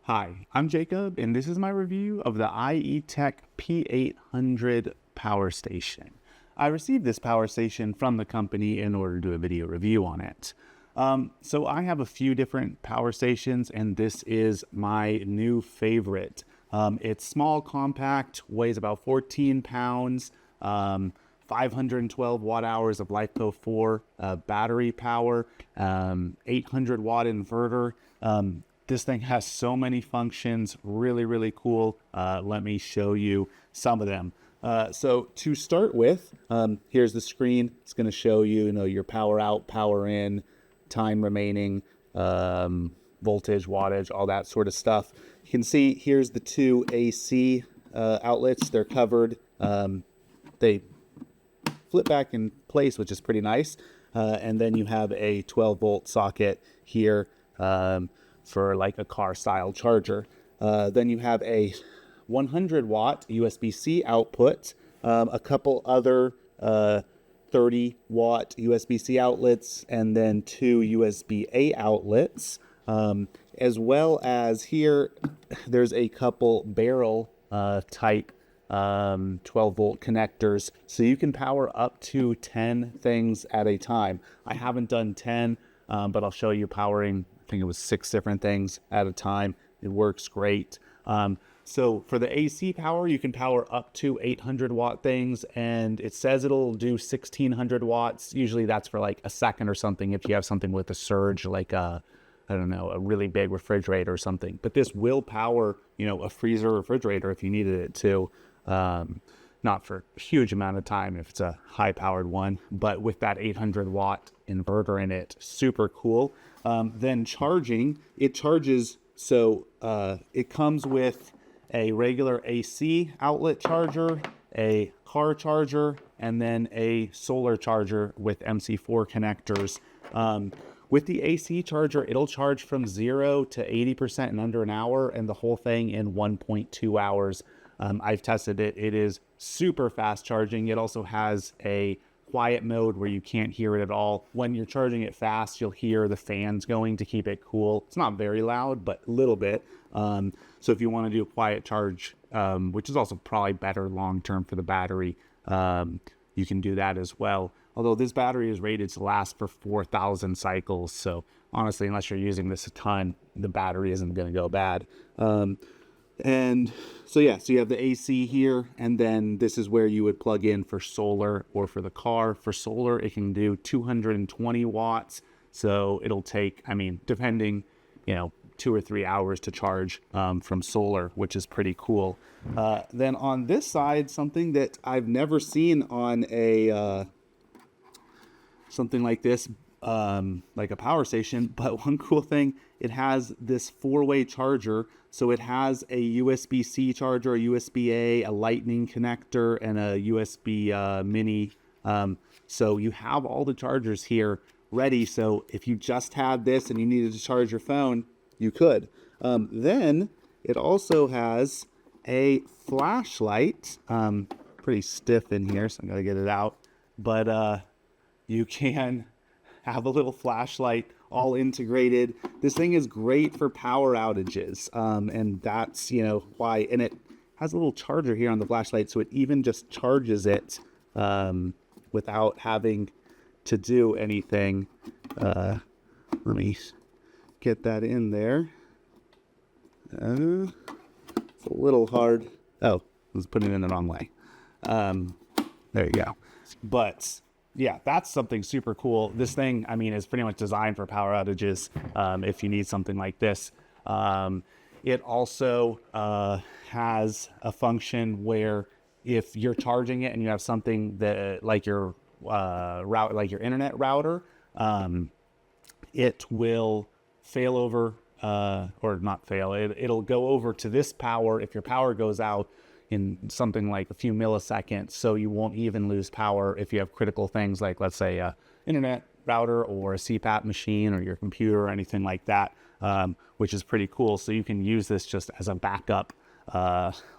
Hi, I'm Jacob, and this is my review of the IEETek P800 power station. I received this power station from the company in order to do a video review on it. So I have a few different power stations, and this is my new favorite. It's small, compact, weighs about 14 pounds, 512 watt hours of LiFePO4 battery power, 800 watt inverter. This thing has so many functions, really cool. Let me show you some of them. So to start with, here's the screen. It's going to show you, your power out, power in, time remaining, voltage, wattage, all that sort of stuff. You can see here's the two AC outlets. They're covered. They flip back in place, which is pretty nice. And then you have a 12 volt socket here for like a car style charger. Then you have a 100 watt USB-C output, a couple other 30 watt USB-C outlets, and then two USB-A outlets, as well as here there's a couple barrel type 12 volt connectors, so you can power up to 10 things at a time. I haven't done 10, but I'll show you powering, I think it was 6 different things at a time. It works great. So for the AC power, you can power up to 800 watt things, and it says it'll do 1600 watts. Usually that's for like a second or something if you have something with a surge, like I don't know, a really big refrigerator or something. But this will power, a freezer or refrigerator if you needed it to. Not for a huge amount of time if it's a high powered one, but with that 800 watt inverter in it, super cool. Then charging, it charges, so it comes with a regular AC outlet charger, a car charger, and then a solar charger with MC4 connectors. With the AC charger, it'll charge from 0 to 80% in under an hour, and the whole thing in 1.2 hours. I've tested it. It is super fast charging. It also has a quiet mode where you can't hear it at all. When you're charging it fast, you'll hear the fans going to keep it cool. It's not very loud, but a little bit. So if you want to do a quiet charge, which is also probably better long-term for the battery, you can do that as well. Although this battery is rated to last for 4,000 cycles. So honestly, unless you're using this a ton, the battery isn't going to go bad. And so yeah, so you have the AC here, and then this is where you would plug in for solar or for the car. For solar, it can do 220 watts. So it'll take, depending, 2 or 3 hours to charge from solar, which is pretty cool. Then on this side, something that I've never seen on a something like this, like a power station, but one cool thing, it has this 4-way charger. So it has a USB-C charger, a USB-A, a lightning connector, and a USB mini. So you have all the chargers here ready. So if you just had this and you needed to charge your phone, you could. Then it also has a flashlight, pretty stiff in here, so I'm gonna get it out. But you can have a little flashlight all integrated. This thing is great for power outages, and that's why. And it has a little charger here on the flashlight, so it even just charges it without having to do anything. Let me get that in there. It's a little hard. Oh, I was putting it in the wrong way. There you go. But yeah, that's something super cool. This thing, is pretty much designed for power outages. If you need something like this, it also has a function where if you're charging it and you have something that like your like your internet router, it will fail over, or not fail. It'll go over to this power if your power goes out in something like a few milliseconds, so you won't even lose power if you have critical things like, let's say, a internet router or a CPAP machine or your computer or anything like that, which is pretty cool. So you can use this just as a backup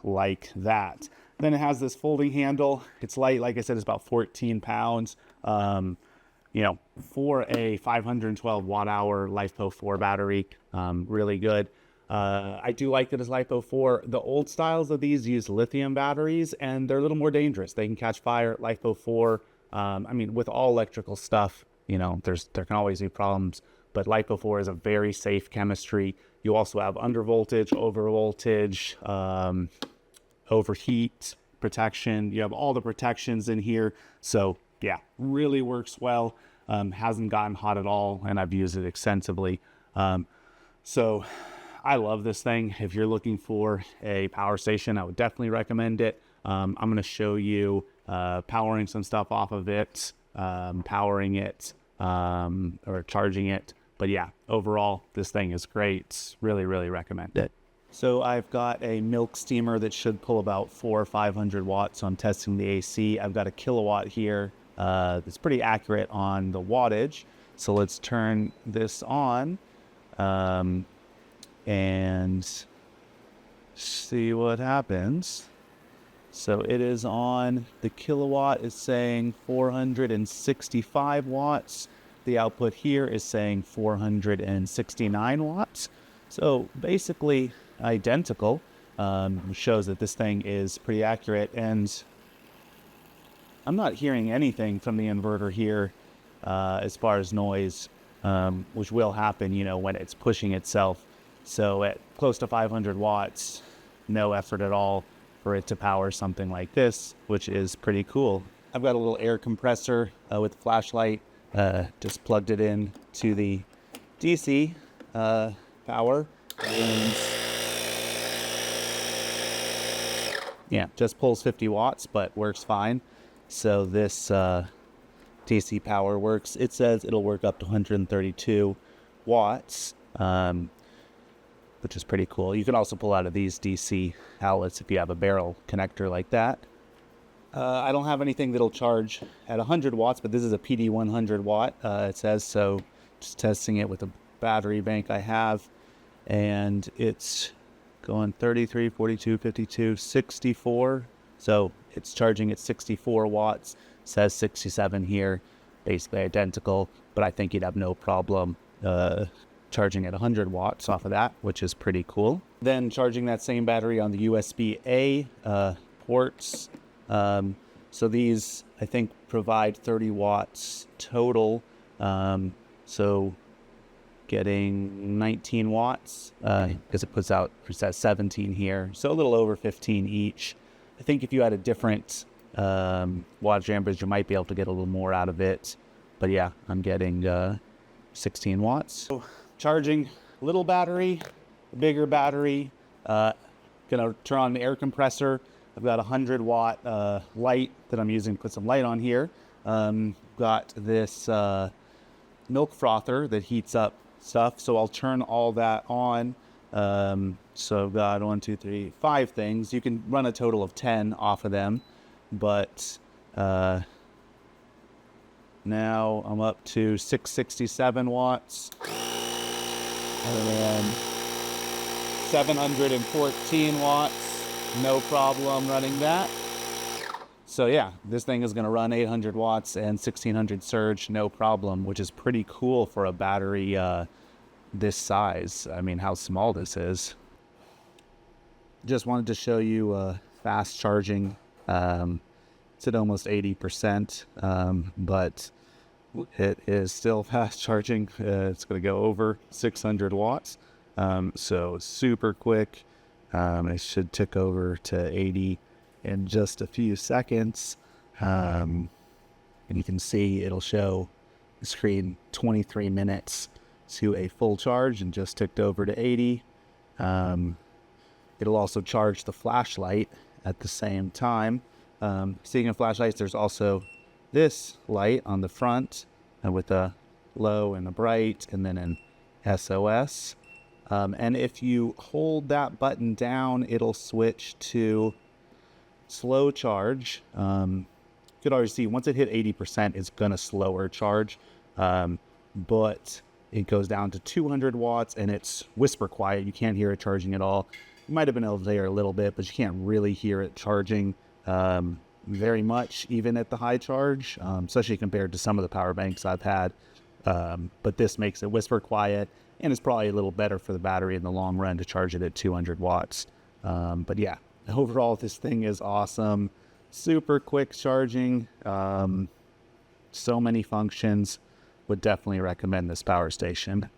like that. Then it has this folding handle. It's light, like I said, it's about 14 pounds. For a 512 watt hour LiFePO4 battery, really good. I do like it as LiPo4. The old styles of these use lithium batteries, and they're a little more dangerous. They can catch fire. LiPo4, I mean, with all electrical stuff, you know, there can always be problems, but LiPo4 is a very safe chemistry. You also have undervoltage, overvoltage, overheat protection. You have all the protections in here. So yeah, really works well. Hasn't gotten hot at all, and I've used it extensively. So I love this thing. If you're looking for a power station, I would definitely recommend it. I'm going to show you powering some stuff off of it, powering it, or charging it. But yeah, overall, this thing is great. Really, really recommend it. So I've got a milk steamer that should pull about 400 or 500 watts. So I'm testing the AC. I've got a kilowatt here. That's pretty accurate on the wattage. So let's turn this on and see what happens. So it is on. The kilowatt is saying 465 watts. The output here is saying 469 watts. So basically identical. Shows that this thing is pretty accurate, and I'm not hearing anything from the inverter here as far as noise, which will happen, you know, when it's pushing itself. So at close to 500 watts, no effort at all for it to power something like this, which is pretty cool. I've got a little air compressor with a flashlight, just plugged it in to the DC power, and yeah, just pulls 50 watts, but works fine. So this DC power works. It says it'll work up to 132 watts, which is pretty cool. You can also pull out of these DC outlets if you have a barrel connector like that. I don't have anything that'll charge at 100 watts, but this is a PD 100 watt, it says. So just testing it with a battery bank I have, and it's going 33, 42, 52, 64. So it's charging at 64 watts. Says 67 here, basically identical, but I think you'd have no problem charging at 100 watts off of that, which is pretty cool. Then charging that same battery on the USB-A ports. So these, I think, provide 30 watts total. So getting 19 watts, because it says 17 here. So a little over 15 each. I think if you had a different wattage amperage, you might be able to get a little more out of it. But yeah, I'm getting 16 watts. So charging little battery, bigger battery. Gonna turn on the air compressor. I've got a 100-watt light that I'm using to put some light on here. Got this milk frother that heats up stuff, so I'll turn all that on. So I've got 1, 2, 3, 5 things. You can run a total of 10 off of them, but now I'm up to 667 watts, and then 714 watts. No problem running that. So yeah, this thing is going to run 800 watts and 1600 surge, no problem, which is pretty cool for a battery this size. I mean, how small this is. Just wanted to show you fast charging. It's at almost 80%, but it is still fast charging. It's going to go over 600 watts. So super quick. It should tick over to 80 in just a few seconds. And you can see it'll show the screen 23 minutes to a full charge and just ticked over to 80. It'll also charge the flashlight at the same time. Speaking of flashlights, there's also this light on the front with a low and a bright, and then an SOS. And if you hold that button down, it'll switch to slow charge. You could already see once it hit 80%, it's gonna slower charge. But it goes down to 200 watts and it's whisper quiet. You can't hear it charging at all. You might have been able to hear a little bit, but you can't really hear it charging very much, even at the high charge, especially compared to some of the power banks I've had. But this makes it whisper quiet, and it's probably a little better for the battery in the long run to charge it at 200 watts. But yeah, overall, this thing is awesome. Super quick charging. So many functions. Would definitely recommend this power station.